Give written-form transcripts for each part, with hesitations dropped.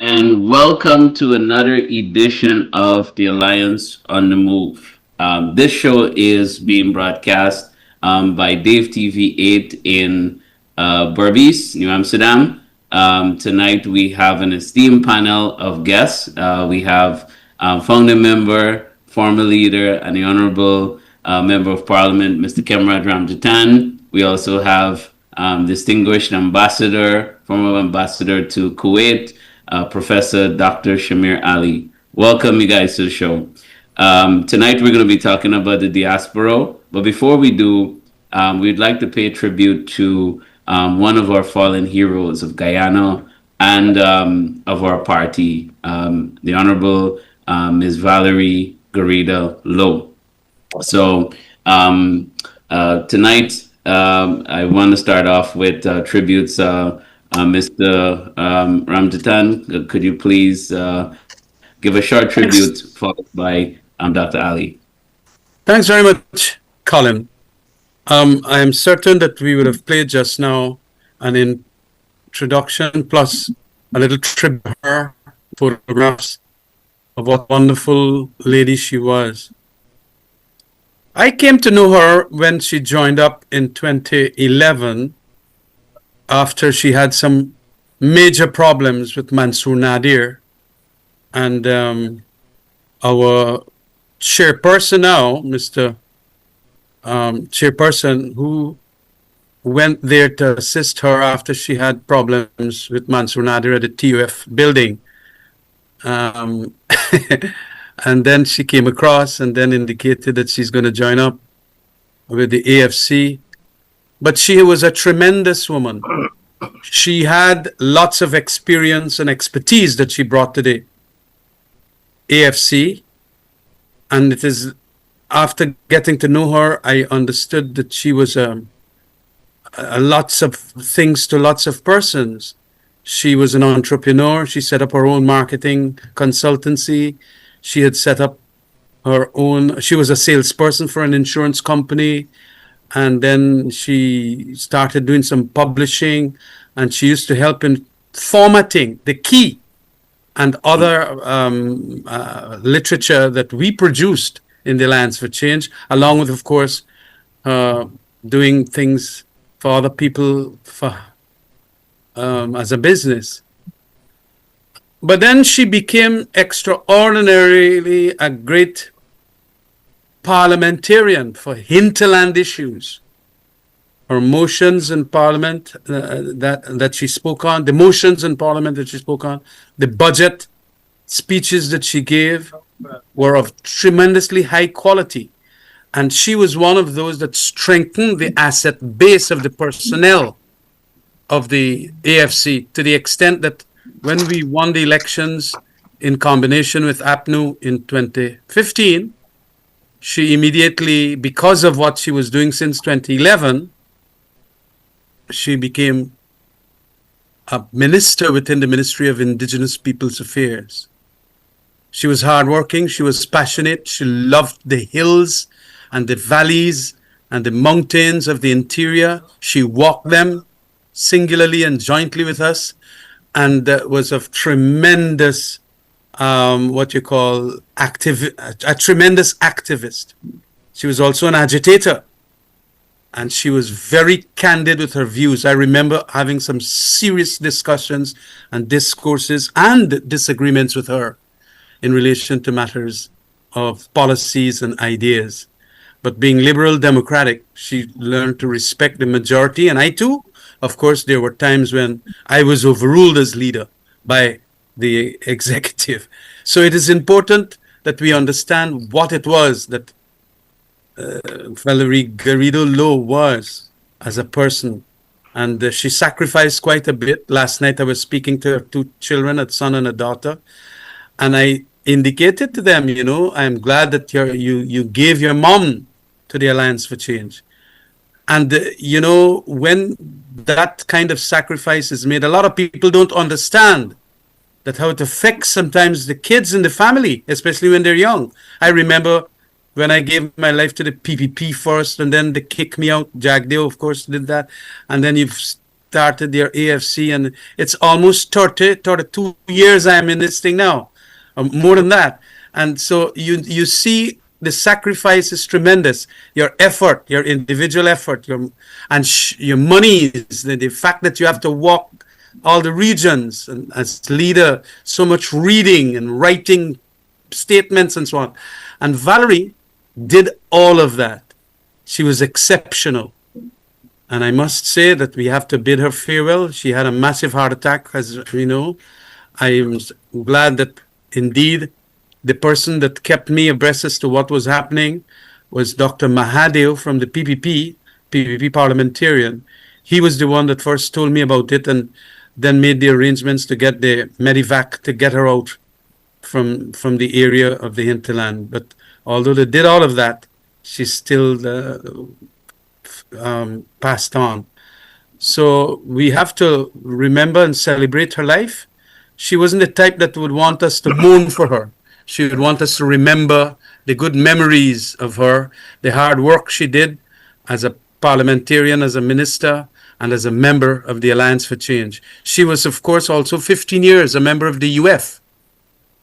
and welcome to another edition of the Alliance on the Move. This show is being broadcast by Dave TV 8 in Berbice, New Amsterdam. Tonight we have an esteemed panel of guests. We have founding member, former leader, and the Honorable Member of Parliament, Mr. Kemrad Ramjatan. We also have distinguished ambassador, former ambassador to Kuwait, Professor Dr. Shamir Ali. Welcome, you guys, to the show. Tonight, we're going to be talking about the diaspora. But before we do, we'd like to pay tribute to one of our fallen heroes of Guyana and of our party, the Honorable Ms. Valerie Garida Lowe. So tonight, I want to start off with tributes. Mr. Ramjatan, could you please give a short tribute Thanks. followed by Dr. Ali? Thanks very much, Colin. I am certain that we would have played just now an introduction plus a little tribute to her, photographs of what wonderful lady she was. I came to know her when she joined up in 2011 after she had some major problems with Mansour Nadir. And our chairperson now, Mr. Chairperson, who went there to assist her after she had problems with Mansour Nadir at the TUF building. And then she came across and then indicated that she's going to join up with the AFC. But she was a tremendous woman. She had lots of experience and expertise that she brought to the AFC. And it is after getting to know her, I understood that she was lots of things to lots of persons. She was an entrepreneur. She set up her own marketing consultancy. She had set up her own, she was a salesperson for an insurance company. And then she started doing some publishing, and she used to help in formatting the key and other literature that we produced in the Alliance for Change, along with, of course, doing things for other people as a business. But then she became extraordinarily a great parliamentarian for hinterland issues. Her motions in Parliament that she spoke on, the motions in Parliament that she spoke on, the budget speeches that she gave were of tremendously high quality. And she was one of those that strengthened the asset base of the personnel of the AFC to the extent that when we won the elections in combination with APNU in 2015, she immediately, because of what she was doing since 2011, she became a minister within the Ministry of Indigenous Peoples Affairs. She was hardworking, she was passionate, she loved the hills and the valleys and the mountains of the interior. She walked them singularly and jointly with us, and was of tremendous a tremendous activist. She was also an agitator, and she was very candid with her views. I remember having some serious discussions and discourses and disagreements with her in relation to matters of policies and ideas. But being liberal democratic, she learned to respect the majority. And I too, of course, there were times when I was overruled as leader by the executive. So it is important that we understand what it was that Valerie Garrido Lowe was as a person. And she sacrificed quite a bit. Last night I was speaking to her two children, a son and a daughter. And I indicated to them, I'm glad that you gave your mom to the Alliance for Change. And, when that kind of sacrifice is made, a lot of people don't understand that how it affects sometimes the kids in the family, especially when they're young. I remember when I gave my life to the PPP first, and then they kicked me out. Jagdeo, of course, did that. And then you've started their AFC, and it's almost 32 years I'm in this thing now, more than that. And so you see the sacrifice is tremendous. Your effort, your individual effort, your monies, the fact that you have to walk all the regions and as leader, so much reading and writing statements and so on. And Valerie did all of that. She was exceptional. And I must say that we have to bid her farewell. She had a massive heart attack, as we know. I am glad that indeed the person that kept me abreast as to what was happening was Dr. Mahadev from the PPP parliamentarian. He was the one that first told me about it and then made the arrangements to get the Medivac to get her out from the area of the hinterland. But although they did all of that, she still passed on. So we have to remember and celebrate her life. She wasn't the type that would want us to mourn for her. She would want us to remember the good memories of her, the hard work she did as a parliamentarian, as a minister, and as a member of the Alliance for Change. She was, of course, also 15 years a member of the UF.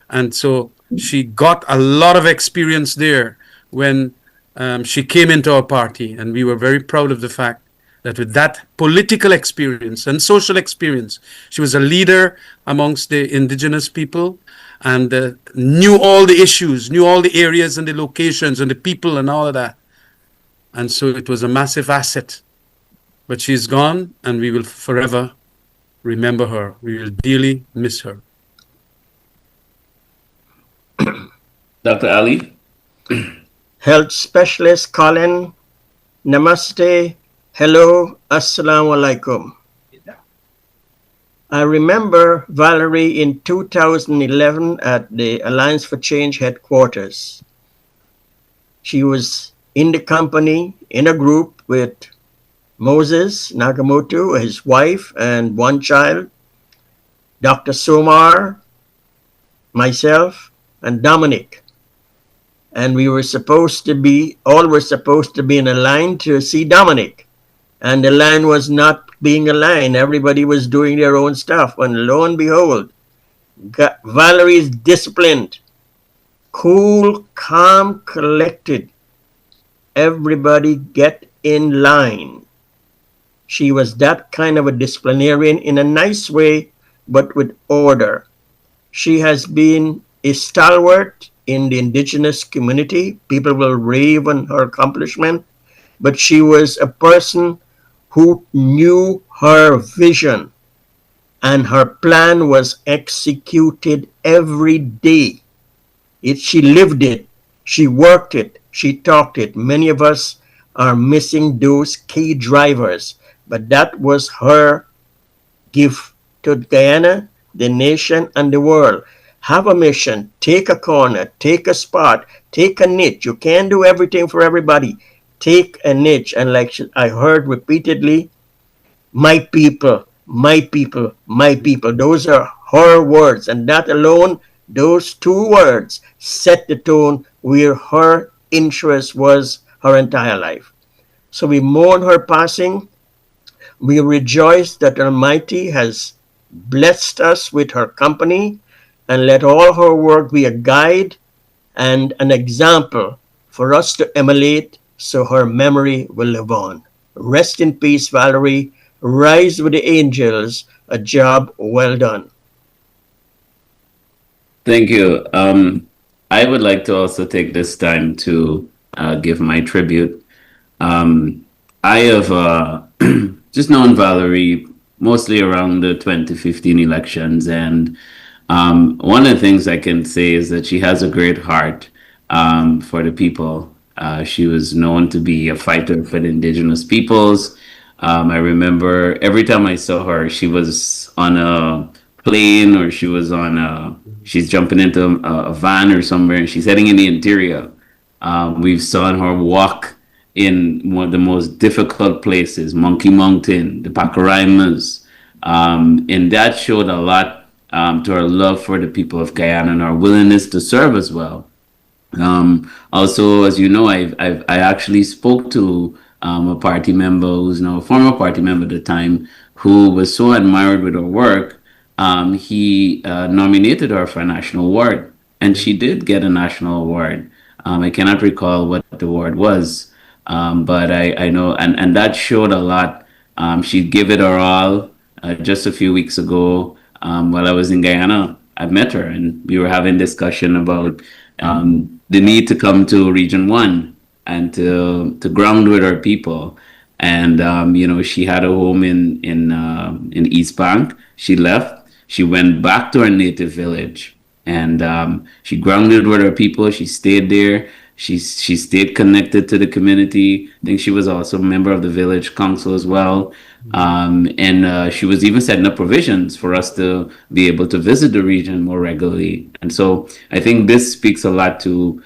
And so she got a lot of experience there when she came into our party. And we were very proud of the fact that with that political experience and social experience, she was a leader amongst the indigenous people and knew all the issues, knew all the areas and the locations and the people and all of that. And so it was a massive asset. But she's gone, and we will forever remember her. We will dearly miss her. Dr. Ali? Health Specialist Colin, Namaste, hello, Assalamu alaikum. I remember Valerie in 2011 at the Alliance for Change headquarters. She was in the company, in a group with Moses Nagamoto, his wife, and one child, Dr. Somar, myself, and Dominic. And we were supposed to be, all were supposed to be in a line to see Dominic. And the line was not being a line. Everybody was doing their own stuff. And lo and behold, Valerie is disciplined, cool, calm, collected. Everybody get in line. She was that kind of a disciplinarian in a nice way, but with order. She has been a stalwart in the indigenous community. People will rave on her accomplishment, but she was a person who knew her vision, and her plan was executed every day. She lived it, she worked it, she talked it. Many of us are missing those key drivers, but that was her gift to Guyana, the nation, and the world. Have a mission, take a corner, take a spot, take a niche. You can't do everything for everybody. Take a niche. And like I heard repeatedly, my people, my people, my people. Those are her words. And that alone, those two words set the tone where her interest was her entire life. So we mourn her passing. We rejoice that Almighty has blessed us with her company, and let all her work be a guide and an example for us to emulate, so her memory will live on. Rest in peace, Valerie. Rise with the angels. A job well done. Thank you. I would like to also take this time to give my tribute. I have just known Valerie mostly around the 2015 elections, and one of the things I can say is that she has a great heart for the people. She was known to be a fighter for the indigenous peoples. I remember every time I saw her, she was on a plane, or she was she's jumping into a van or somewhere, and she's heading in the interior. We've seen her walk in one of the most difficult places, Monkey Mountain, the Pacaraimas. And that showed a lot to our love for the people of Guyana and our willingness to serve as well. Also, as you know, I actually spoke to a party member who's now a former party member at the time, who was so admired with her work, he nominated her for a national award, and she did get a national award. I cannot recall what the award was, but I know, and that showed a lot. She gave it her all. Just a few weeks ago, while I was in Guyana, I met her, and we were having discussion about the need to come to Region One and to ground with our people. And she had a home in East Bank. She left. She went back to her native village, and she grounded with her people. She stayed there. She stayed connected to the community. I think she was also a member of the village council as well. And she was even setting up provisions for us to be able to visit the region more regularly. And so I think this speaks a lot to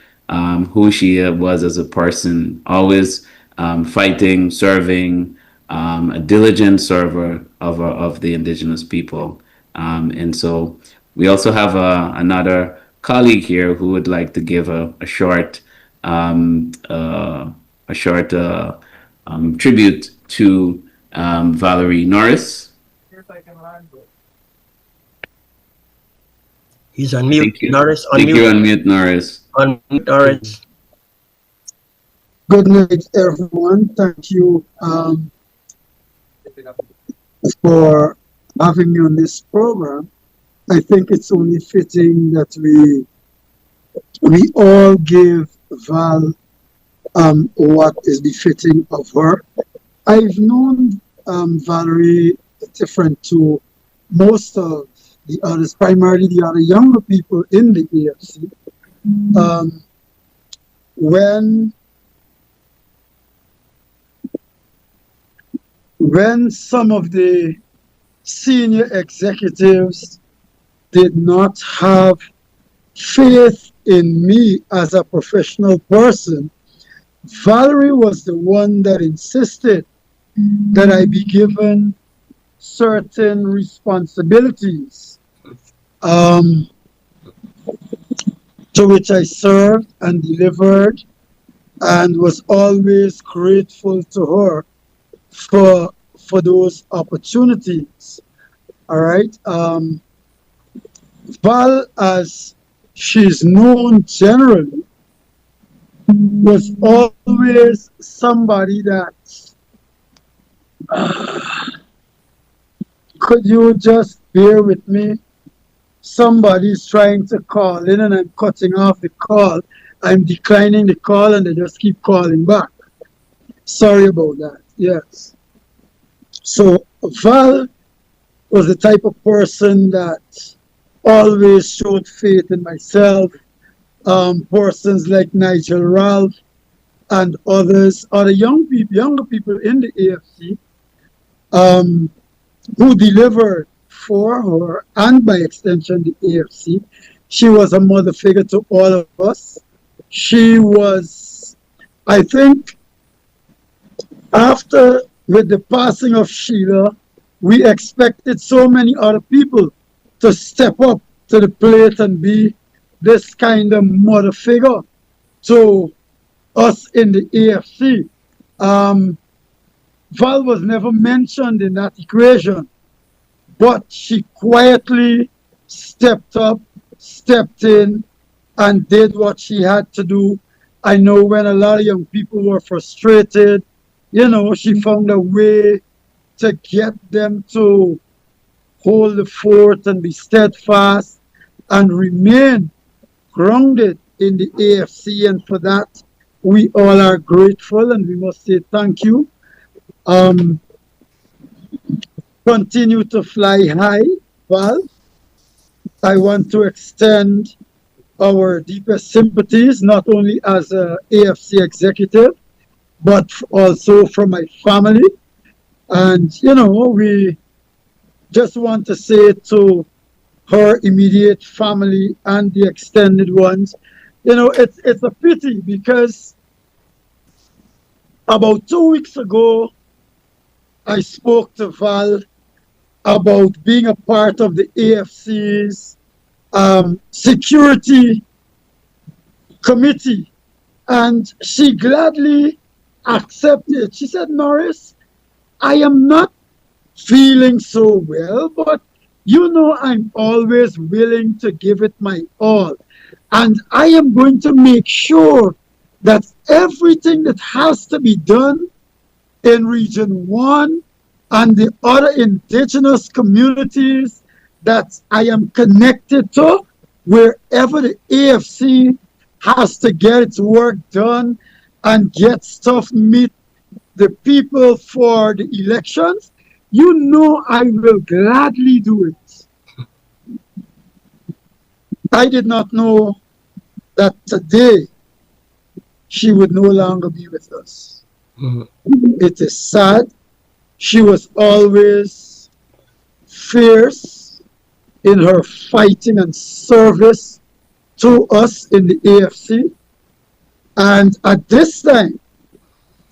who she was as a person, always fighting, serving, a diligent server of the indigenous people. And so we also have another colleague here who would like to give a short um, uh, tribute to Valerie Norris. He's on mute. Thank you. Norris, Thank you. unmute. Unmute Norris. Unmute, Norris. Good night, everyone. Thank you for having me on this program. I think it's only fitting that we all give Val what is befitting of her. I've known Valerie different to most of the others, primarily the other younger people in the AFC. When some of the senior executives did not have faith in me as a professional person, Valerie was the one that insisted that I be given certain responsibilities, to which I served and delivered, and was always grateful to her for those opportunities. All right. Val, as she's known generally, was always somebody that could you just bear with me? Somebody's trying to call in and I'm cutting off the call. I'm declining the call and they just keep calling back. Sorry about that. Yes. So Val was the type of person that always showed faith in myself. Persons like Nigel Ralph and others, other younger people in the AFC, who delivered for her and by extension the AFC. She was a mother figure to all of us. She was, I think, after with the passing of Sheila, we expected so many other people to step up to the plate and be this kind of mother figure to us in the AFC. Val was never mentioned in that equation, but she quietly stepped up, stepped in, and did what she had to do. I know when a lot of young people were frustrated, she found a way to get them to hold the fort and be steadfast and remain grounded in the AFC. And for that, we all are grateful and we must say thank you. Continue to fly high, Val. I want to extend our deepest sympathies, not only as an AFC executive, but also from my family. And, we just want to say to her immediate family and the extended ones, it's a pity because about 2 weeks ago, I spoke to Val about being a part of the AFC's security committee, and she gladly accepted. She said, Norris, I am not feeling so well, but you know I'm always willing to give it my all. And I am going to make sure that everything that has to be done in Region 1 and the other indigenous communities that I am connected to, wherever the AFC has to get its work done and get stuff meet the people for the elections, you know I will gladly do it. I did not know that today she would no longer be with us. Mhm. It is sad. She was always fierce in her fighting and service to us in the AFC. And at this time,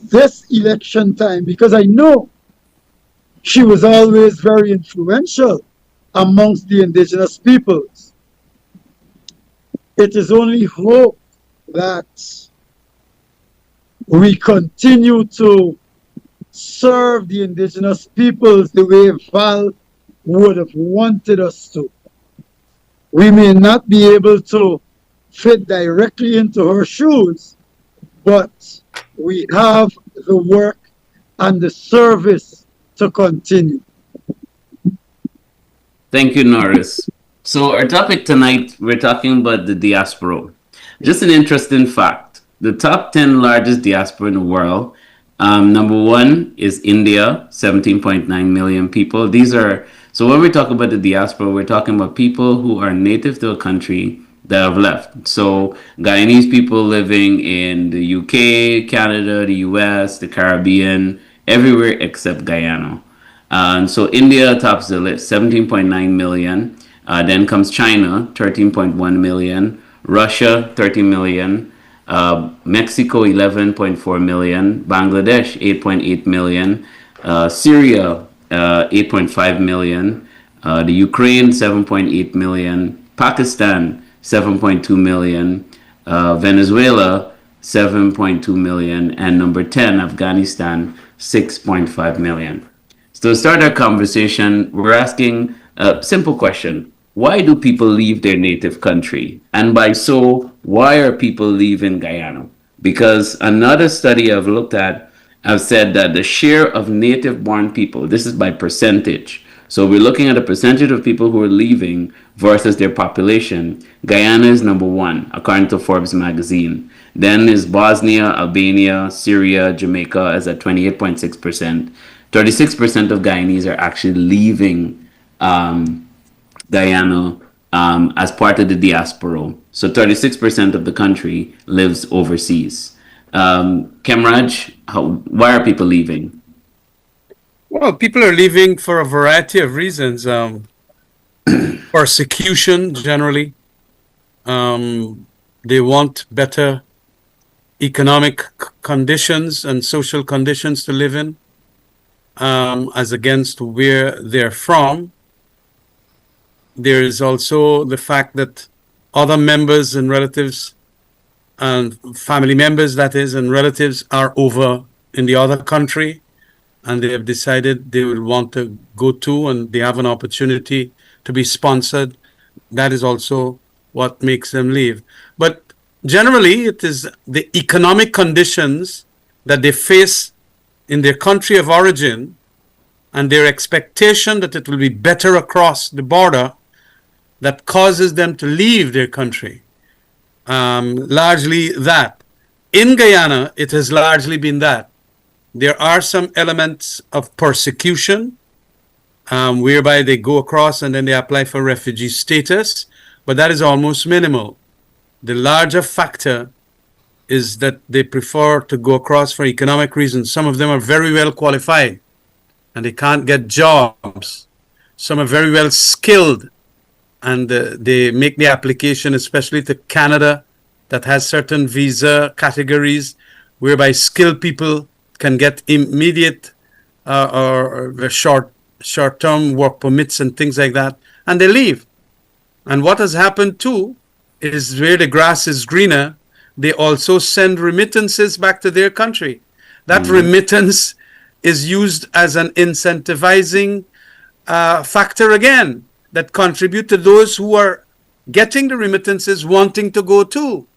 this election time, because I know she was always very influential amongst the indigenous peoples, it is only hope that we continue to serve the indigenous peoples the way Val would have wanted us to. We may not be able to fit directly into her shoes, but we have the work and the service to continue. Thank you, Norris. So, our topic tonight, we're talking about the diaspora. Just an interesting fact: the top 10 largest diaspora in the world. Number one is India, 17.9 million people. These are, so when we talk about the diaspora, we're talking about people who are native to a country that have left. So, Guyanese people living in the UK, Canada, the US, the Caribbean, everywhere except Guyana. And so India tops the list, 17.9 million. Then comes China, 13.1 million. Russia, 13 million. Mexico, 11.4 million. Bangladesh, 8.8 million. Syria, 8.5 million. The Ukraine, 7.8 million. Pakistan, 7.2 million. Venezuela, 7.2 million. And number 10, Afghanistan, 6.5 million. So to start our conversation, we're asking a simple question. Why do people leave their native country? And by so, why are people leaving Guyana? Because another study I've looked at have said that the share of native born people, this is by percentage. So we're looking at a percentage of people who are leaving versus their population. Guyana is number one, according to Forbes magazine. Then is Bosnia, Albania, Syria, Jamaica is at 28.6%. 36% of Guyanese are actually leaving Guyana as part of the diaspora. So 36% of the country lives overseas. Kemraj, why are people leaving? Well, people are leaving for a variety of reasons. Persecution, generally. They want better economic conditions and social conditions to live in, as against where they're from. There is also the fact that other members and relatives and family members, that is, and relatives are over in the other country, and they have decided they will want to go to, and they have an opportunity to be sponsored. That is also what makes them leave. But generally, it is the economic conditions that they face in their country of origin and their expectation that it will be better across the border that causes them to leave their country. Largely that. In Guyana, it has largely been that. There are some elements of persecution, whereby they go across and then they apply for refugee status, but that is almost minimal. The larger factor is that they prefer to go across for economic reasons. Some of them are very well qualified and they can't get jobs. Some are very well skilled and they make the application, especially to Canada, that has certain visa categories whereby skilled people can get immediate or short-term work permits and things like that, and they leave. And what has happened too is where the grass is greener, they also send remittances back to their country. that remittance is used as an incentivizing factor again that contribute to those who are getting the remittances wanting to go too.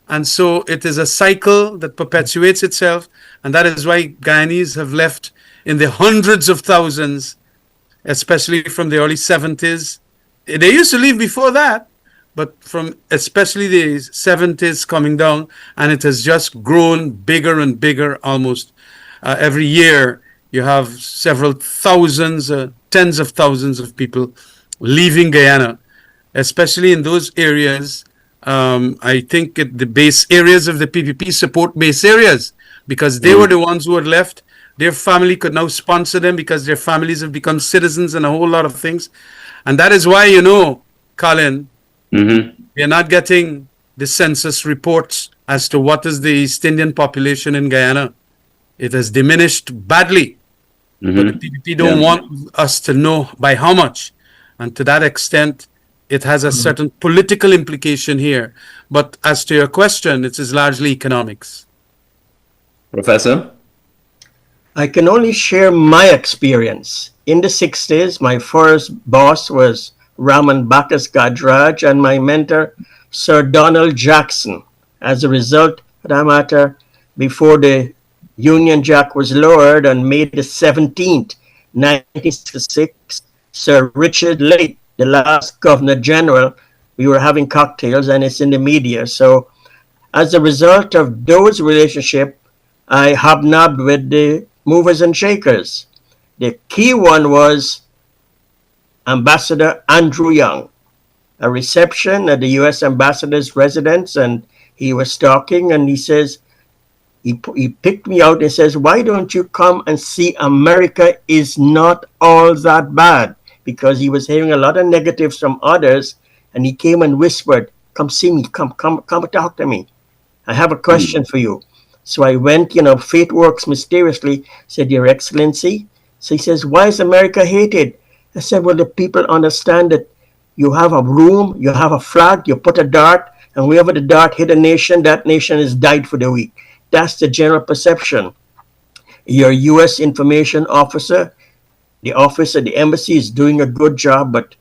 And so it is a cycle that perpetuates itself. And that is why Guyanese have left in the hundreds of thousands, especially from the early 70s. They used to leave before that, but from especially the 70s coming down, and it has just grown bigger and bigger almost every year. You have several thousands, tens of thousands of people leaving Guyana, especially in those areas. I think the base areas of the PPP support base areas, because they were the ones who had left. Their family could now sponsor them because their families have become citizens and a whole lot of things. And that is why, Colin, we are not getting the census reports as to what is the East Indian population in Guyana. It has diminished badly. But the PPP don't want us to know by how much. And to that extent, it has a certain political implication here. But as to your question, it is largely economics. Professor? I can only share my experience. In the 60s, my first boss was Raman Bacchus Gadraj and my mentor, Sir Donald Jackson. As a result, for that matter, before the Union Jack was lowered on May the 17th, 1966, Sir Richard Lake, the last Governor General, we were having cocktails, and it's in the media. So as a result of those relationships, I hobnobbed with the movers and shakers. The key one was Ambassador Andrew Young, a reception at the U.S. ambassador's residence, and he was talking, and he says, he picked me out and says, why don't you come and see America is not all that bad? Because he was hearing a lot of negatives from others, and he came and whispered, come see me, come talk to me. I have a question for you. So I went, fate works mysteriously, said, Your Excellency. So he says, why is America hated? I said, well, the people understand that you have a room, you have a flag, you put a dart, and wherever the dart hit a nation, that nation is died for the week. That's the general perception. Your U.S. information officer, the office at the embassy is doing a good job, but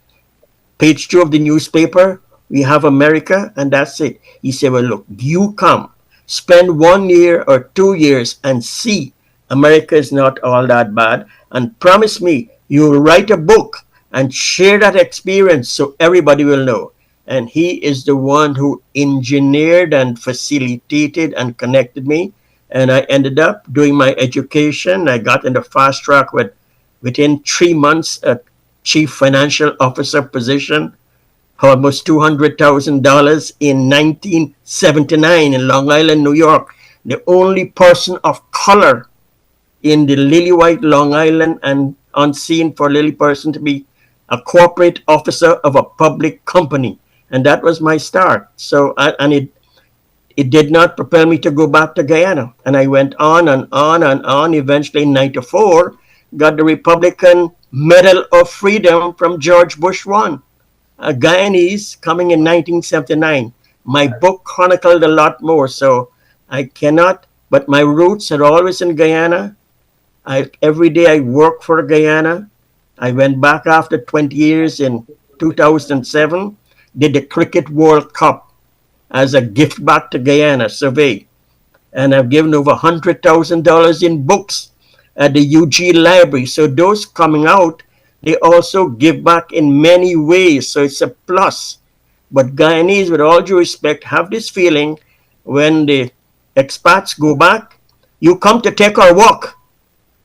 page 2 of the newspaper, we have America, and that's it. He said, well, look, you come, spend 1 year or 2 years and see America is not all that bad, and promise me you'll write a book and share that experience so everybody will know. And he is the one who engineered and facilitated and connected me. And I ended up doing my education. I got in the fast track within 3 months, a chief financial officer position, almost $200,000 in 1979 in Long Island, New York. The only person of color in the lily white Long Island, and unseen for a lily person to be a corporate officer of a public company. And that was my start. So, it did not propel me to go back to Guyana. And I went on and on and on. Eventually in 94, got the Republican Medal of Freedom from George Bush I. A Guyanese coming in 1979. My book chronicled a lot more, so I cannot, but my roots are always in Guyana. Every day I work for Guyana. I went back after 20 years in 2007, did the Cricket World Cup as a gift back to Guyana survey. And I've given over $100,000 in books at the UG Library. So those coming out, they also give back in many ways. So it's a plus. But Guyanese, with all due respect, have this feeling when the expats go back, you come to take our work.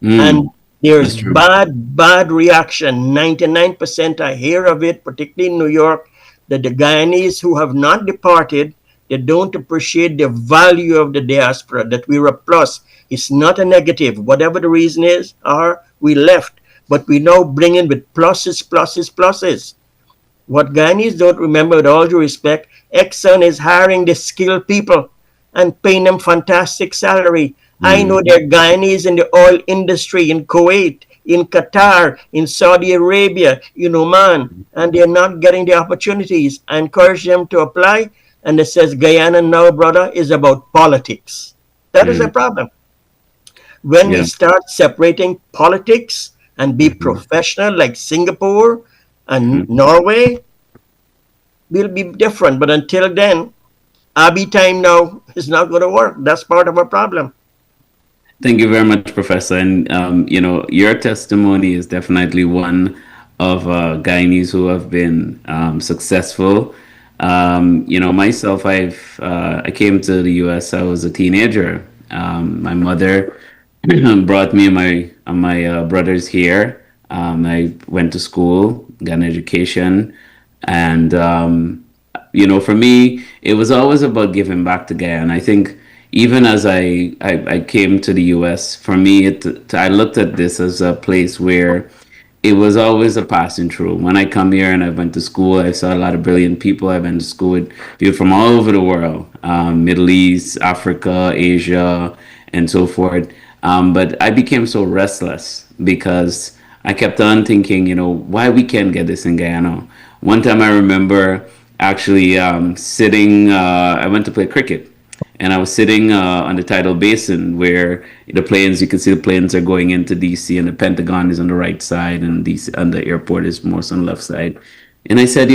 And there's bad reaction. 99% I hear of it, particularly in New York, that the Guyanese who have not departed, they don't appreciate the value of the diaspora, that we're a plus. It's not a negative. Whatever the reason is, we left. But we now bring in with pluses, pluses, pluses. What Guyanese don't remember, with all due respect, Exxon is hiring the skilled people and paying them fantastic salary. I know there are Guyanese in the oil industry in Kuwait, in Qatar, in Saudi Arabia, in Oman, and they're not getting the opportunities. I encourage them to apply, and it says Guyana now, brother, is about politics. That is a problem. When we Yeah. start separating politics and be Mhm. professional like Singapore and Mhm. Norway, we'll be different. But until then, Abby time now is not going to work. That's part of our problem. Thank you very much, Professor. And your testimony is definitely one of Guyanese who have been successful. Myself, I came to the U.S. I was a teenager. My mother brought me and my brothers here. I went to school, got an education, and for me, it was always about giving back to Guyana. I think even as I came to the US, for me, I looked at this as a place where it was always a passing through. When I come here and I went to school, I saw a lot of brilliant people. I went to school with people from all over the world, Middle East, Africa, Asia, and so forth. But I became so restless because I kept on thinking, why we can't get this in Guyana. One time I remember actually sitting, I went to play cricket and I was sitting on the tidal basin where the planes, you can see the planes are going into DC, and the Pentagon is on the right side, and DC, and the airport is more on the left side. And I said,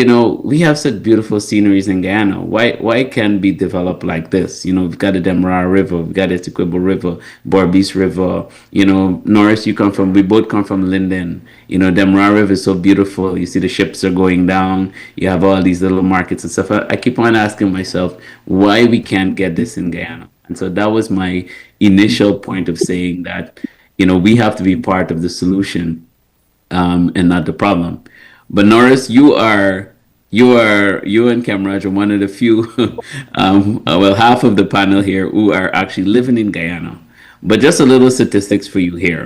we have such beautiful sceneries in Guyana. Why can't be developed like this? We've got the Demerara River, we've got the Essequibo River, Berbice River. Norris, we both come from Linden. Demerara River is so beautiful. You see the ships are going down. You have all these little markets and stuff. I keep on asking myself why we can't get this in Guyana. And so that was my initial point of saying that, we have to be part of the solution, and not the problem. But Norris, you and Kamraj are one of the few, well, half of the panel here who are actually living in Guyana. But just a little statistics for you here.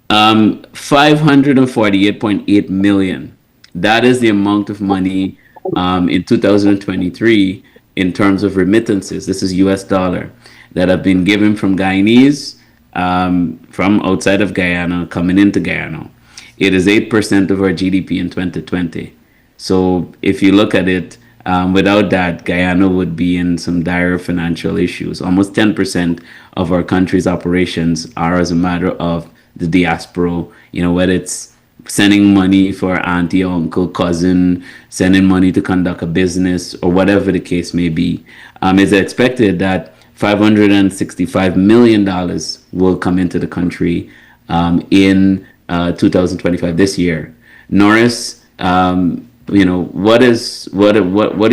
548.8 million. That is the amount of money in 2023 in terms of remittances. This is US dollar that have been given from Guyanese, from outside of Guyana coming into Guyana. It is 8% of our GDP in 2020. So if you look at it, without that, Guyana would be in some dire financial issues. Almost 10% of our country's operations are as a matter of the diaspora, whether it's sending money for auntie, uncle, cousin, sending money to conduct a business, or whatever the case may be. It's expected that $565 million will come into the country in 2025, this year. Norris, what do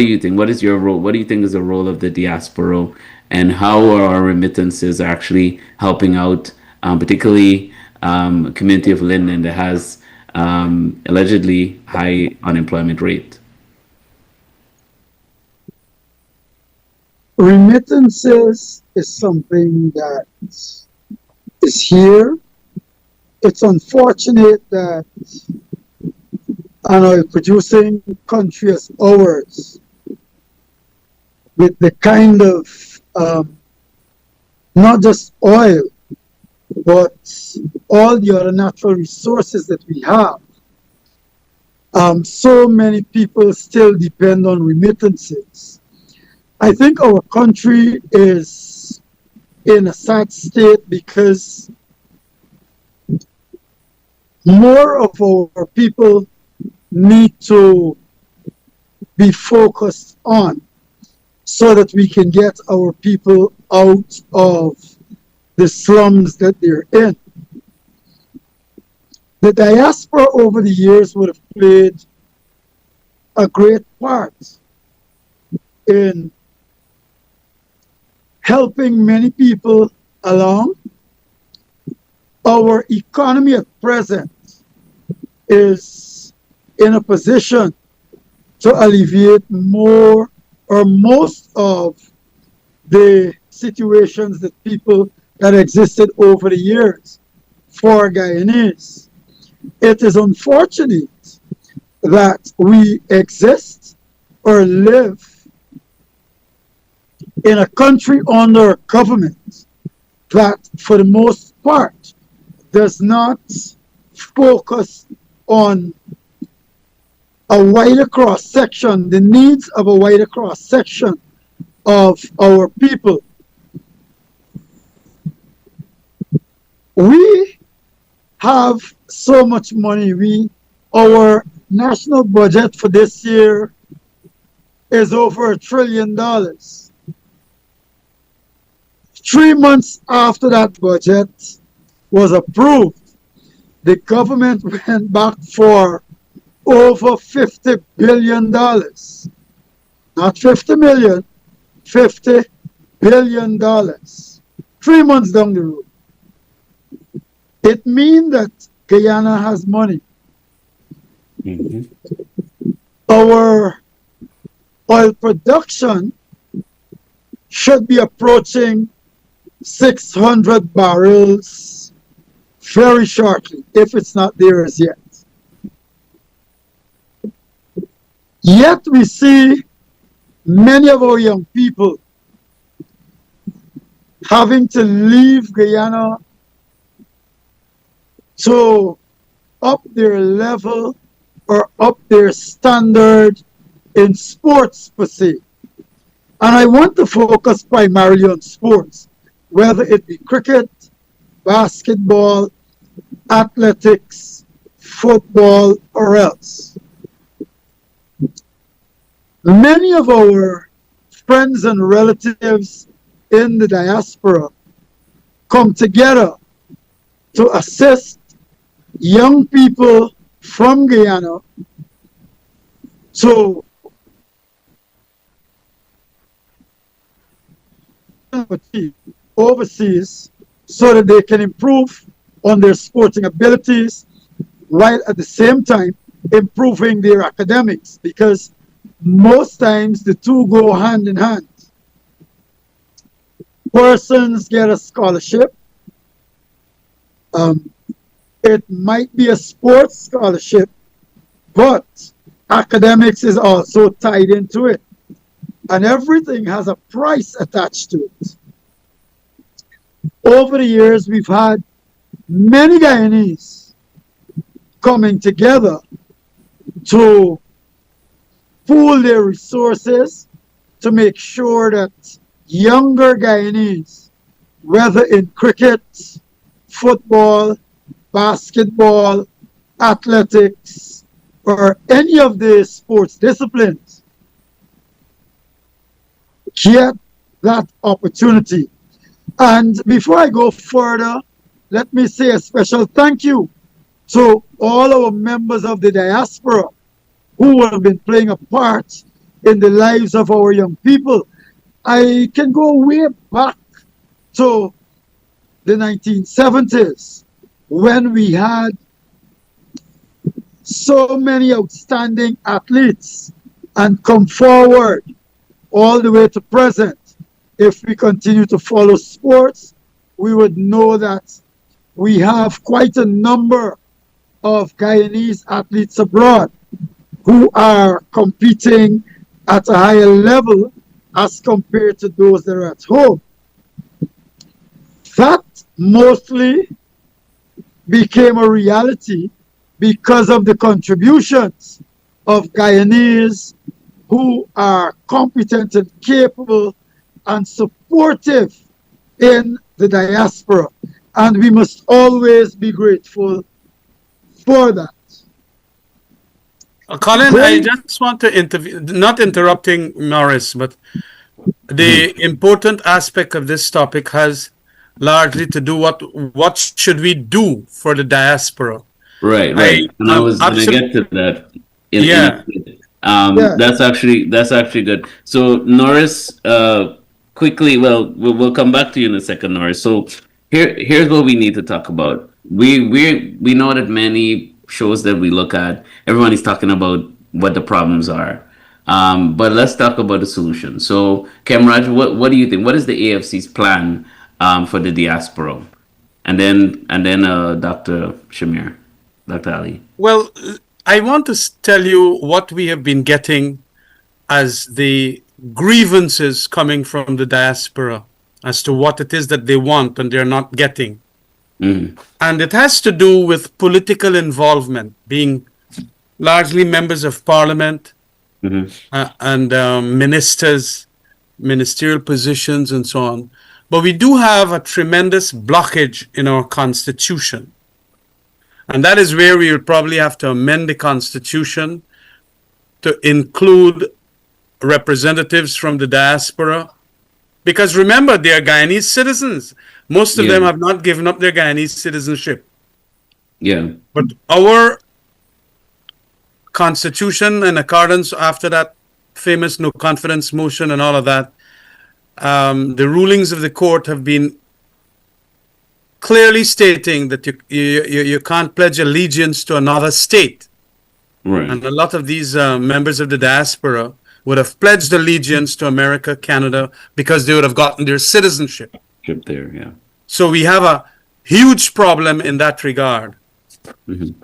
you think? What is your role? What do you think is the role of the diaspora, and how are our remittances actually helping out, particularly a community of Linden that has allegedly high unemployment rate? Remittances is something that is here. It's unfortunate that an oil producing country as ours, with the kind of not just oil, but all the other natural resources that we have, so many people still depend on remittances. I think our country is in a sad state because more of our people need to be focused on so that we can get our people out of the slums that they're in. The diaspora over the years would have played a great part in helping many people along. Our economy at present is in a position to alleviate more or most of the situations that people that existed over the years for Guyanese. It is unfortunate that we exist or live in a country under a government that, for the most part, does not focus on a wider cross section, the needs of a wider cross section of our people. We have so much money. Our national budget for this year is over $1 trillion. 3 months after that budget was approved, the government went back for over $50 billion. Not 50 million, $50 billion. 3 months down the road. It means that Guyana has money. Mhm. Our oil production should be approaching 600 barrels very shortly, if it's not there as yet. Yet we see many of our young people having to leave Guyana to up their level or up their standard in sports per se. And I want to focus primarily on sports, whether it be cricket, basketball, athletics, football, or else. Many of our friends and relatives in the diaspora come together to assist young people from Guyana to overseas so that they can improve on their sporting abilities while at the same time improving their academics, because most times the two go hand in hand. Persons get a scholarship. It might be a sports scholarship, but academics is also tied into it. And everything has a price attached to it. Over the years, we've had many Guyanese coming together to pool their resources to make sure that younger Guyanese, whether in cricket, football, basketball, athletics, or any of the sports disciplines, get that opportunity. And before I go further, let me say a special thank you to all our members of the diaspora who have been playing a part in the lives of our young people. I can go way back to the 1970s when we had so many outstanding athletes, and come forward all the way to present. If we continue to follow sports, we would know that we have quite a number of Guyanese athletes abroad who are competing at a higher level as compared to those that are at home. That mostly became a reality because of the contributions of Guyanese who are competent and capable and supportive in the diaspora. And we must always be grateful for that. Colin, I just want to not interrupting Norris, but the important aspect of this topic has largely to do what should we do for the diaspora. Right, right. And I was going to get to that in a bit. Yeah. That's actually good. So Norris, quickly, we'll come back to you in a second, Norris. So here's what we need to talk about. We know that many shows that we look at, everyone is talking about what the problems are. But let's talk about the solution. So Kemraj, what do you think? What is the AFC's plan for the diaspora? And then Dr. Shamir, Dr. Ali. Well, I want to tell you what we have been getting as the grievances coming from the diaspora as to what it is that they want and they're not getting. Mm. And it has to do with political involvement, being largely members of parliament and ministers, ministerial positions, and so on. But we do have a tremendous blockage in our Constitution. And that is where we will probably have to amend the Constitution to include representatives from the diaspora. Because remember, they are Guyanese citizens. Most of them have not given up their Guyanese citizenship. Yeah. But our Constitution, in accordance after that famous no confidence motion and all of that, the rulings of the court have been clearly stating that you can't pledge allegiance to another state. Right. And a lot of these members of the diaspora would have pledged allegiance to America, Canada, because they would have gotten their citizenship. Trip there, yeah. So we have a huge problem in that regard.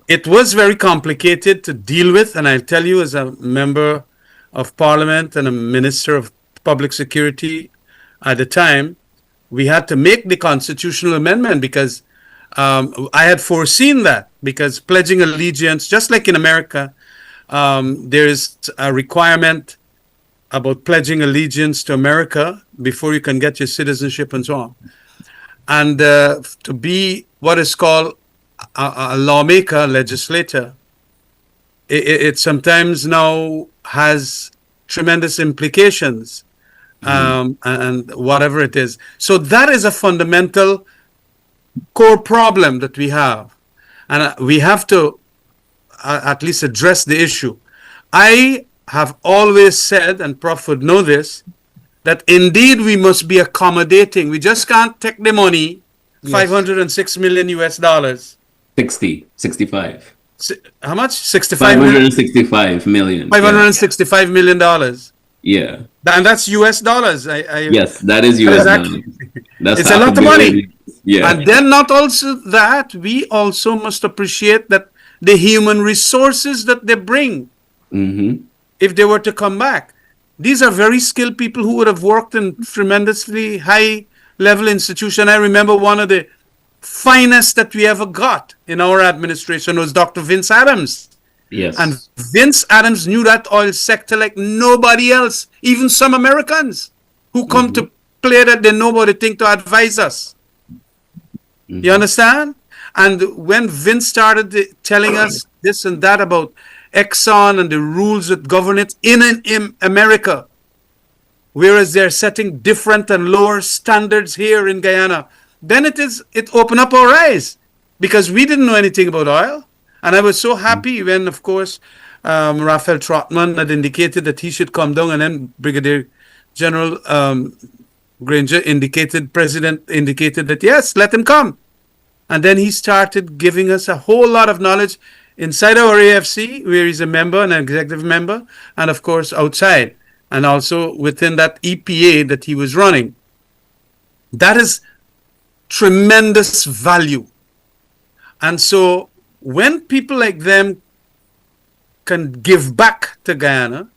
It was very complicated to deal with, and I'll tell you, as a member of parliament and a minister of public security at the time, we had to make the constitutional amendment because I had foreseen that, because pledging allegiance, just like in America, there's a requirement about pledging allegiance to America before you can get your citizenship and so on. And to be what is called a lawmaker, legislator, it sometimes now has tremendous implications, and whatever it is. So that is a fundamental core problem that we have. And we have to at least address the issue. I have always said, and Prof would know this, that indeed we must be accommodating. We just can't take the money, $506 million US dollars. 65. How much? 65 million? 565 million. $565 million. Yeah. And that's US dollars. Yes, that is US dollars. That's it's a lot of money. Yeah. And then not also that, we also must appreciate that the human resources that they bring, if they were to come back, these are very skilled people who would have worked in tremendously high level institution. I remember one of the finest that we ever got in our administration was Dr. Vince Adams. Yes. And Vince Adams knew that oil sector like nobody else, even some Americans who come to play that they know what they think to advise us. You understand? And when Vince started telling us this and that about Exxon and the rules that govern it in America, whereas they're setting different and lower standards here in Guyana, then it opened up our eyes, because we didn't know anything about oil. And I was so happy when, of course, Raphael Trotman had indicated that he should come down, and then Brigadier General Granger President indicated that, yes, let him come. And then he started giving us a whole lot of knowledge inside our AFC, where he's a member, an executive member, and of course outside, and also within that EPA that he was running. That is tremendous value. And so when people like them can give back to Guyana,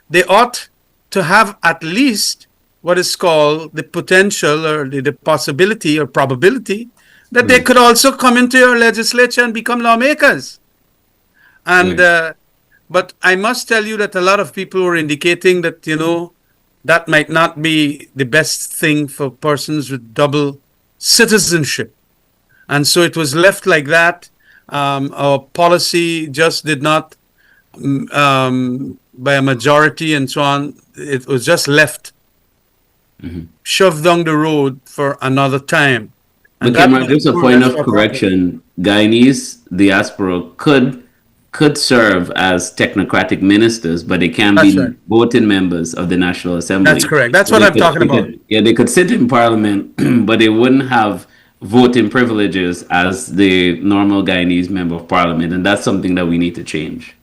they ought to have at least what is called the potential or the possibility or probability that they could also come into your legislature and become lawmakers. And but I must tell you that a lot of people were indicating that, that might not be the best thing for persons with double citizenship. And so it was left like that. Our policy just did not, by a majority and so on, it was just left, shoved down the road for another time. But Cameron, just a point of correction, Guyanese diaspora could serve as technocratic ministers, but they can't be voting members of the National Assembly. That's correct. That's what I'm talking about. They could sit in parliament, but they wouldn't have voting privileges as the normal Guyanese member of parliament, and that's something that we need to change.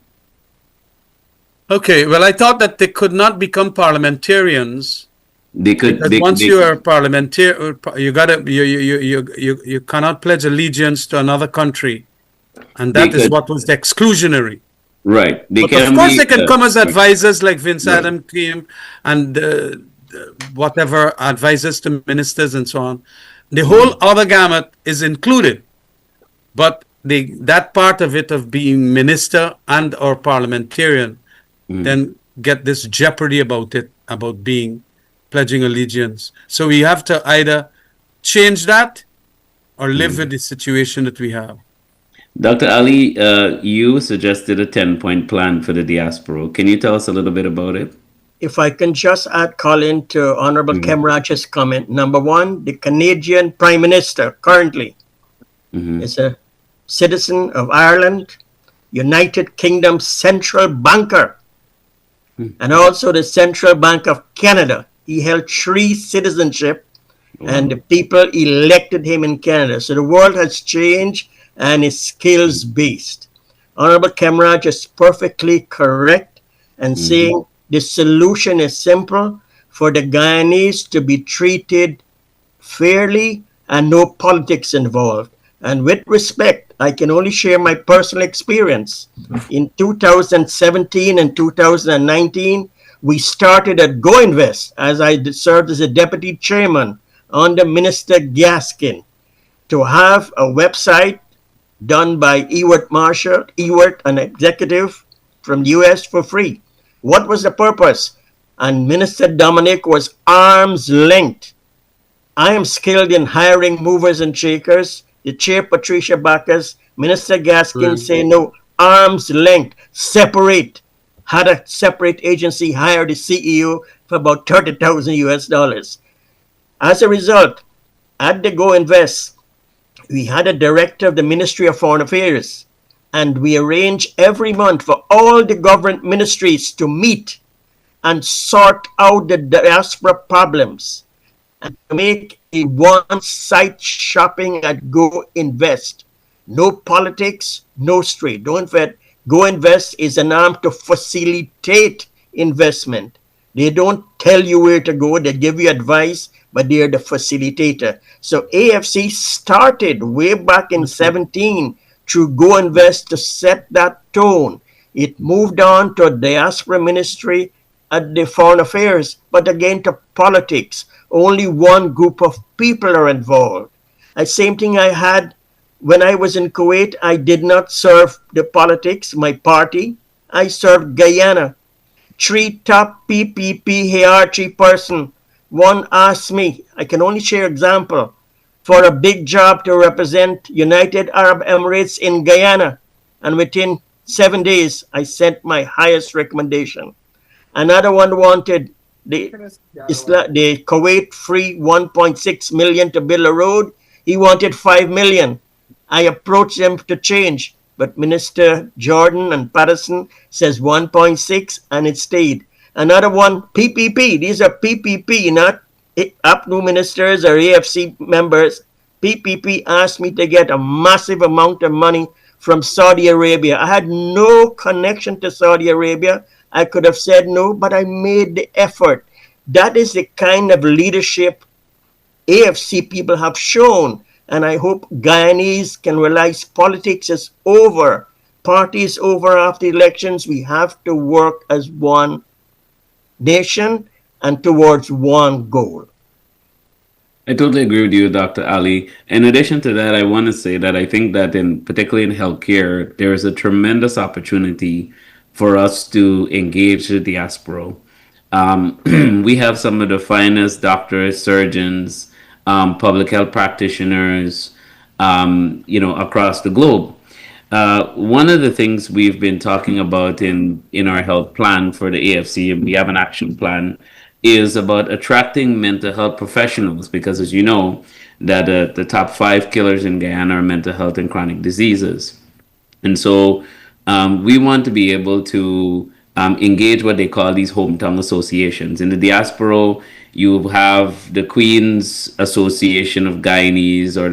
Okay, well, I thought that they could not become parliamentarians. They could. Once you are a parliamentarian, you cannot pledge allegiance to another country, and that is what was exclusionary. Right. But of course, they can come as advisors, like Vince Adams came, and whatever advisors to ministers and so on. The whole other gamut is included, but that part of it of being minister and or parliamentarian, then get this jeopardy about it, about being pledging allegiance. So we have to either change that or live with the situation that we have. Dr. Ali, you suggested a 10-point plan for the diaspora. Can you tell us a little bit about it? If I can just add, Colin, to Honorable Kemrach's comment. Number one, the Canadian Prime Minister currently is a citizen of Ireland, United Kingdom central banker, and also the Central Bank of Canada. He held three citizenship, and the people elected him in Canada. So the world has changed and is skills based. Honorable Kemraj is perfectly correct and saying the solution is simple for the Guyanese to be treated fairly and no politics involved. And with respect, I can only share my personal experience. In 2017 and 2019, we started at Go Invest as I served as a deputy chairman under Minister Gaskin to have a website done by Ewart Marshall, Ewart, an executive from the US for free. What was the purpose? And Minister Dominic was arm's length. I am skilled in hiring movers and shakers. The chair, Patricia Bacchus, Minister Gaskin say no, arm's length, separate. Had a separate agency hire the CEO for about 30,000 US dollars. As a result, at the Go Invest, we had a director of the Ministry of Foreign Affairs, and we arrange every month for all the government ministries to meet and sort out the diaspora problems and make a one-site shopping at Go Invest. No politics, no stray. Don't forget, Go Invest is an arm to facilitate investment. They don't tell you where to go. They give you advice, but they're the facilitator. So AFC started way back in 17 through Go Invest to set that tone. It moved on to diaspora ministry at the foreign affairs, but again to politics. Only one group of people are involved. The same thing I had when I was in Kuwait. I did not serve the politics, my party. I served Guyana. Three top PPP hierarchy person. One asked me, I can only share example, for a big job to represent United Arab Emirates in Guyana. And within 7 days, I sent my highest recommendation. Another one wanted the Kuwait free 1.6 million to build a road. He wanted 5 million. I approached them to change, but Minister Jordan and Patterson says 1.6 and it stayed. Another one, PPP. These are PPP, not APNU ministers or AFC members. PPP asked me to get a massive amount of money from Saudi Arabia. I had no connection to Saudi Arabia. I could have said no, but I made the effort. That is the kind of leadership AFC people have shown. And I hope Guyanese can realize politics is over. Party is over after elections. We have to work as one nation and towards one goal. I totally agree with you, Dr. Ali. In addition to that, I want to say that I think that particularly in healthcare, there is a tremendous opportunity for us to engage the diaspora. We have some of the finest doctors, surgeons, public health practitioners, across the globe. One of the things we've been talking about in our health plan for the AFC, and we have an action plan, is about attracting mental health professionals, because as you know, that the top 5 killers in Guyana are mental health and chronic diseases. And so we want to be able to engage what they call these hometown associations. In the diaspora, you have the Queen's Association of Guyanese, or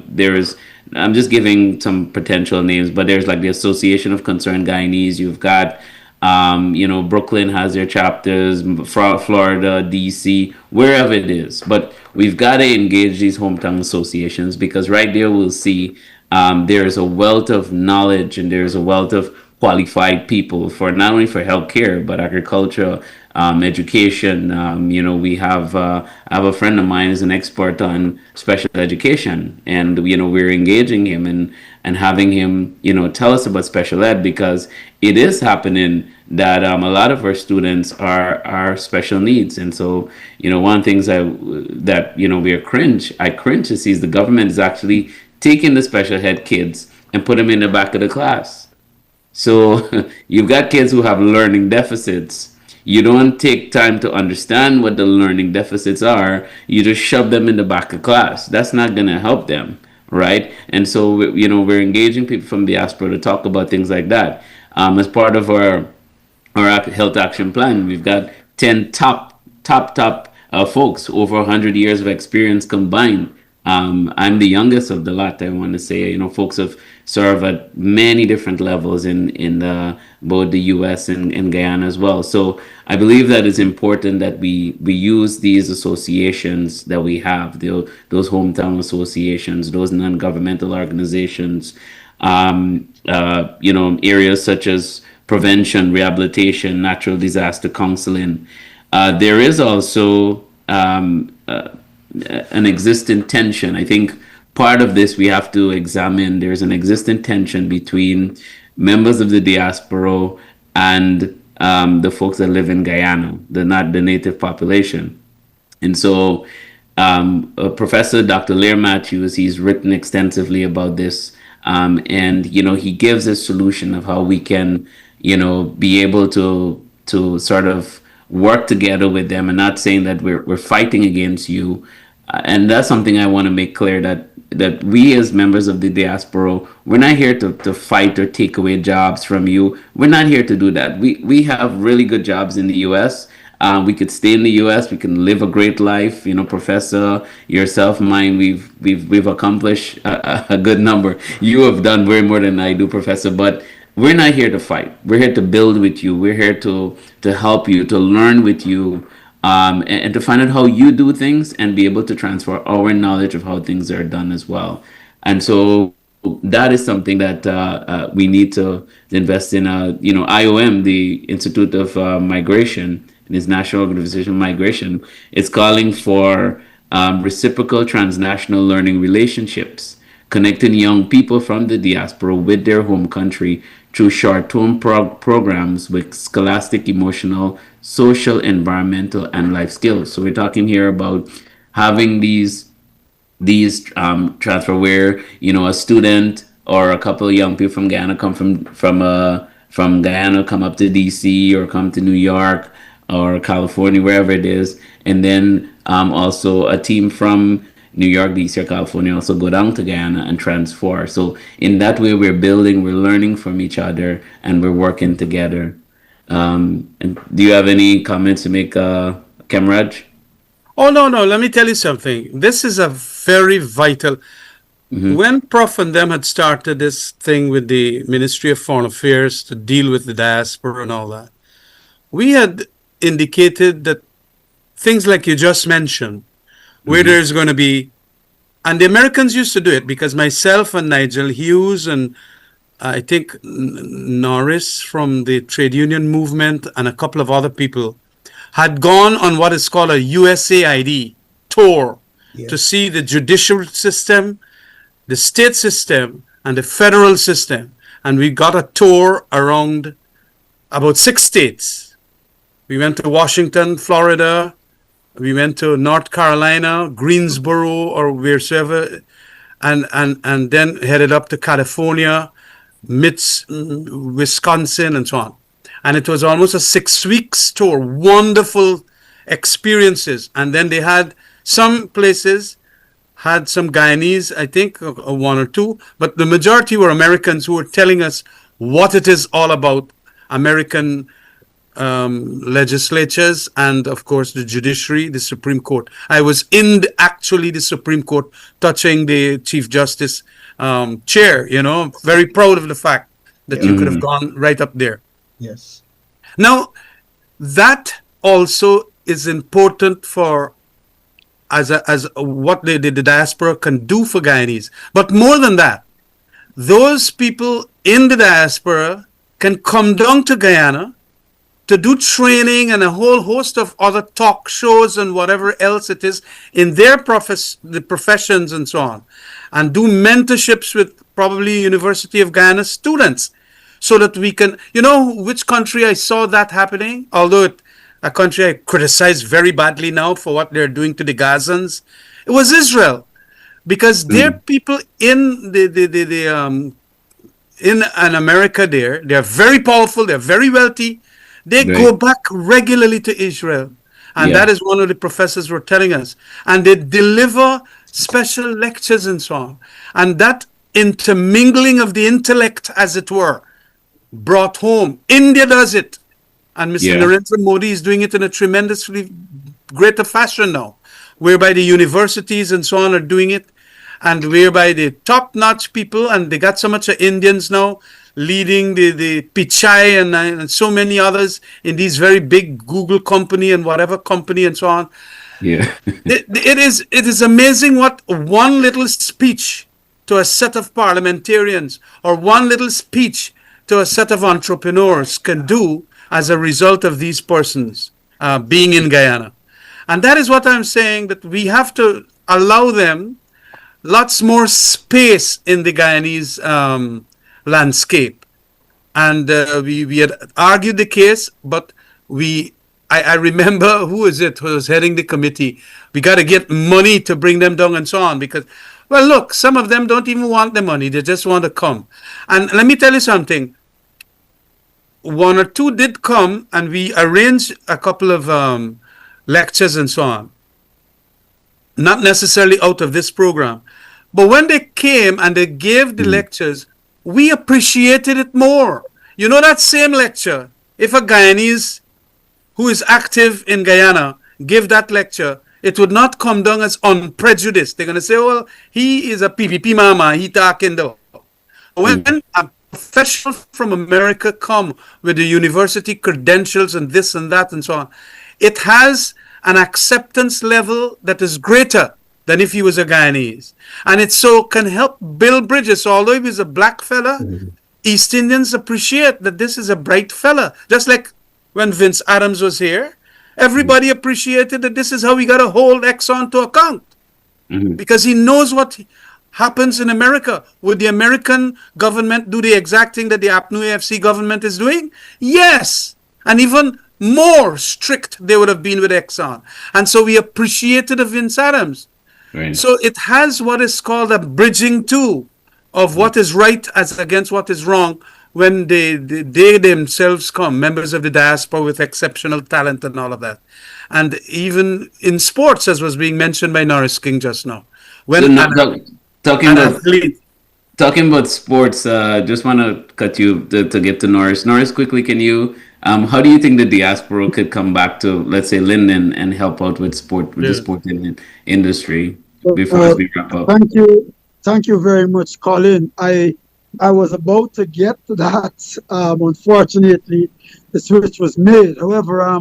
there's, I'm just giving some potential names, but there's like the Association of Concerned Guyanese. You've got, Brooklyn has their chapters, Florida, DC, wherever it is. But we've got to engage these hometown associations, because right there we'll see there's a wealth of knowledge and there's a wealth of qualified people for not only for healthcare, but agriculture, education. We have I have a friend of mine who's an expert on special education, and we're engaging him and having him tell us about special ed, because it is happening that a lot of our students are special needs. And so one of the things that I cringe to see is the government is actually taking the special ed kids and put them in the back of the class. So you've got kids who have learning deficits. You don't take time to understand what the learning deficits are. You just shove them in the back of class. That's not going to help them, right? And so we're engaging people from diaspora to talk about things like that. As part of our health action plan, we've got 10 top folks, over 100 years of experience combined. I'm the youngest of the lot. I want to say, folks have served at many different levels in both the U.S. and Guyana as well. So I believe that it's important that we use these associations that we have, those hometown associations, those non-governmental organizations, areas such as prevention, rehabilitation, natural disaster counseling. There is also an existing tension. I think part of this we have to examine. There's an existing tension between members of the diaspora and the folks that live in Guyana, not the native population. And so Professor Dr. Lear Matthews, he's written extensively about this. And he gives a solution of how we can be able to sort of work together with them, and not saying that we're fighting against you. And that's something I want to make clear, that we as members of the diaspora, we're not here to fight or take away jobs from you. We're not here to do that. We have really good jobs in the U.S. We could stay in the U.S. We can live a great life. Professor, yourself, mine, we've accomplished a good number. You have done way more than I do, Professor. But we're not here to fight. We're here to build with you. We're here to help you, to learn with you, and to find out how you do things and be able to transfer our knowledge of how things are done as well. And so that is something that we need to invest in. IOM, the Institute of Migration, and its National Organization of Migration, is calling for reciprocal transnational learning relationships, connecting young people from the diaspora with their home country through short-term programs with scholastic, emotional, social, environmental, and life skills. So we're talking here about having these transfer where a student or a couple of young people from Guyana come from Guyana, come up to DC or come to New York or California, wherever it is, and then also a team from New York, DC, or California also go down to Guyana and transfer. So in that way, we're building, we're learning from each other, and we're working together. And do you have any comments to make, Kamraj? Oh, no. Let me tell you something. This is a very vital. When Prof and them had started this thing with the Ministry of Foreign Affairs to deal with the diaspora and all that, we had indicated that things like you just mentioned, where there's going to be, and the Americans used to do it, because myself and Nigel Hughes and I think Norris from the trade union movement and a couple of other people had gone on what is called a USAID tour to see the judicial system, the state system, and the federal system. And we got a tour around about 6 states. We went to Washington, Florida. We went to North Carolina, Greensboro, or wherever, and then headed up to California, Wisconsin, and so on. And it was almost a 6 weeks tour, wonderful experiences. And then they had some places had some Guyanese, I think, one or two, but the majority were Americans who were telling us what it is all about, American legislatures, and of course the judiciary, the Supreme Court. I was in the Supreme Court, touching the Chief Justice chair, very proud of the fact that you could have gone right up there. Yes. Now, that also is important for as what the diaspora can do for Guyanese. But more than that, those people in the diaspora can come down to Guyana to do training and a whole host of other talk shows and whatever else it is in their the professions and so on, and do mentorships with probably University of Guyana students, so that we can, which country I saw that happening, although a country I criticize very badly now for what they're doing to the Gazans, it was Israel, because their people in in America there, they're very powerful, they're very wealthy. They Right. go back regularly to Israel. And Yeah. that is one of the professors were telling us. And they deliver special lectures and so on. And that intermingling of the intellect, as it were, brought home. India does it. And Mr. Yeah. Narendra Modi is doing it in a tremendously greater fashion now, whereby the universities and so on are doing it, and whereby the top-notch people, and they got so much of Indians now leading the Pichai and so many others in these very big Google company and whatever company and so on. Yeah. It is amazing what one little speech to a set of parliamentarians or one little speech to a set of entrepreneurs can do as a result of these persons being in Guyana. And that is what I'm saying, that we have to allow them lots more space in the Guyanese landscape. And we had argued the case, but I remember, who is it who was heading the committee? We got to get money to bring them down and so on, because, well, look, some of them don't even want the money. They just want to come. And let me tell you something. One or two did come, and we arranged a couple of lectures and so on. Not necessarily out of this program. But when they came and they gave the lectures, we appreciated it more. You know, that same lecture, if a Guyanese who is active in Guyana give that lecture, it would not come down as unprejudiced. They're going to say, well, he is a PPP mama, he talking though. When a professional from America come with the university credentials and this and that and so on, it has an acceptance level that is greater than if he was a Guyanese. And it so can help build bridges. So although he was a black fella, East Indians appreciate that this is a bright fella. Just like when Vince Adams was here, everybody appreciated that this is how we got to hold Exxon to account. Because he knows what happens in America. Would the American government do the exact thing that the APNU AFC government is doing? Yes. And even more strict they would have been with Exxon. And so we appreciated the Vince Adams. Right. So it has what is called a bridging tool of what is right as against what is wrong when they themselves come, members of the diaspora with exceptional talent and all of that. And even in sports, as was being mentioned by Norris King just now. When So now, talking an about athlete, talking about sports, just want to cut you to get to Norris. Norris, quickly, can you? How do you think the diaspora could come back to, let's say, Linden and help out with sport, with the sport industry before as we wrap up? Thank you very much, Colin. I was about to get to that. Unfortunately, the switch was made. However,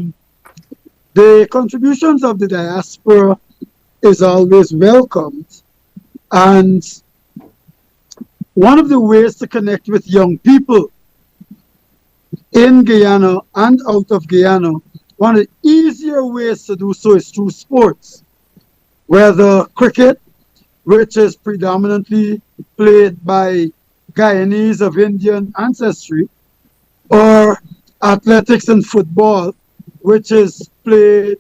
the contributions of the diaspora is always welcomed. And one of the ways to connect with young people in Guyana and out of Guyana, one of the easier ways to do so is through sports, whether cricket, which is predominantly played by Guyanese of Indian ancestry, or athletics and football, which is played,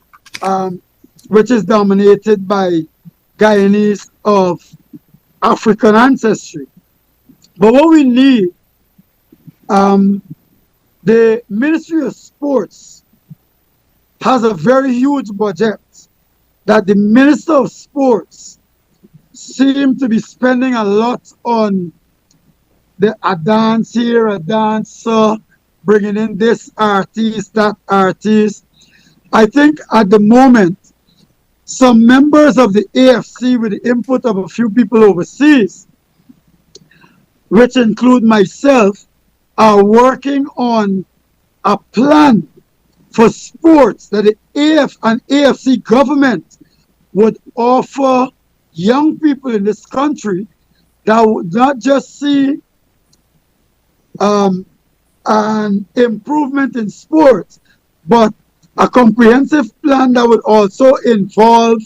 which is dominated by Guyanese of African ancestry. But what we need, the Ministry of Sports has a very huge budget that the Minister of Sports seem to be spending a lot on a dance here, a dancer, bringing in this artist, that artist. I think at the moment, some members of the AFC, with the input of a few people overseas, which include myself, are working on a plan for sports that the AF and AFC government would offer young people in this country that would not just see an improvement in sports, but a comprehensive plan that would also involve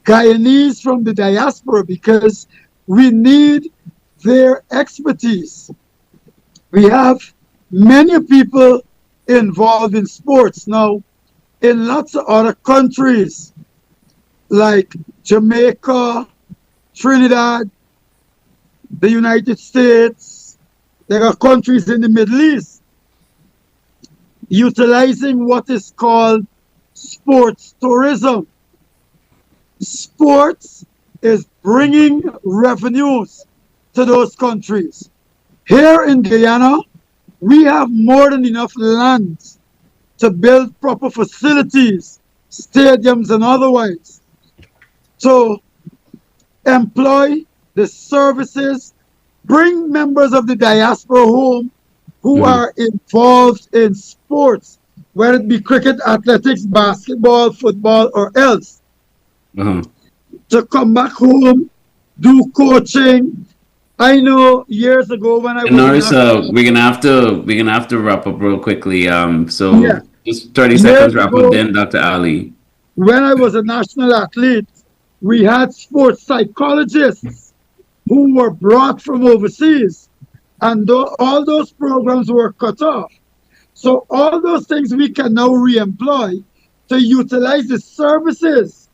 Guyanese from the diaspora, because we need their expertise. We have many people involved in sports now in lots of other countries like Jamaica, Trinidad, the United States. There are countries in the Middle East utilizing what is called sports tourism. Sports is bringing revenues to those countries. Here in Guyana, we have more than enough land to build proper facilities, stadiums and otherwise, to employ the services, bring members of the diaspora home who are involved in sports, whether it be cricket, athletics, basketball, football, or else, to come back home, do coaching. I know years ago when I And was a Norris, national, we're gonna have to wrap up real quickly. yeah, So just 30 years seconds wrap up. ago Then Dr. Ali. when I was a national athlete, we had sports psychologists who were brought from overseas, and all those programs were cut off. So all those things we can now re-employ to utilize the services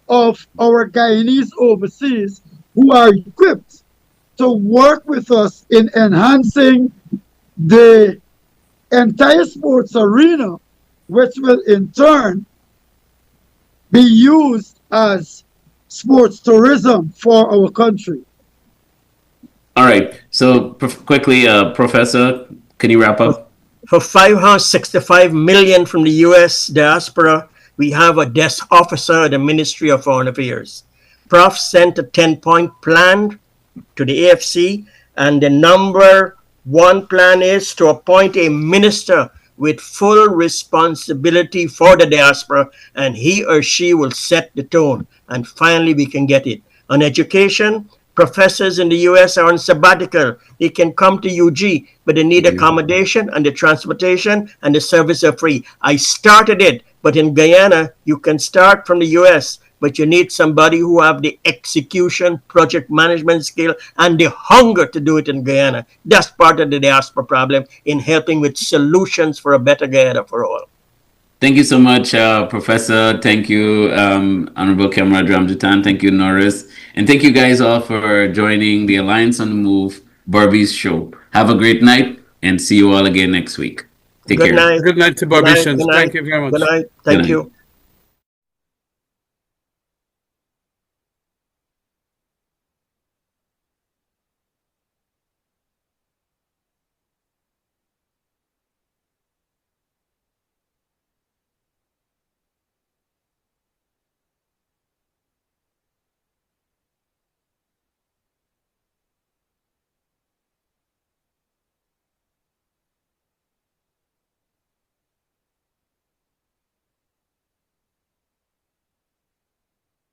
of our Guyanese overseas who are equipped to work with us in enhancing the entire sports arena, which will in turn be used as sports tourism for our country. All right. So quickly, Professor, can you wrap up? For 565 million from the US diaspora, we have a desk officer at the Ministry of Foreign Affairs. Prof sent a 10-point plan to the AFC, and the number one plan is to appoint a minister with full responsibility for the diaspora, and he or she will set the tone. And finally, we can get it. On education, professors in the US are on sabbatical. They can come to UG, but they need accommodation, and the transportation and the service are free. I started it, but in Guyana, you can start from the US, but you need somebody who have the execution, project management skill, and the hunger to do it in Guyana. That's part of the diaspora problem in helping with solutions for a better Guyana for all. Thank you so much, Professor. Thank you, Honorable Camarade Ramjitan. Thank you, Norris. And thank you guys all for joining the Alliance on the Move Barbie's show. Have a great night and see you all again next week. Take Good care. night. Good night to Good night. Barbicians. Good Thank night. you very Good much. night. Good Thank night. you.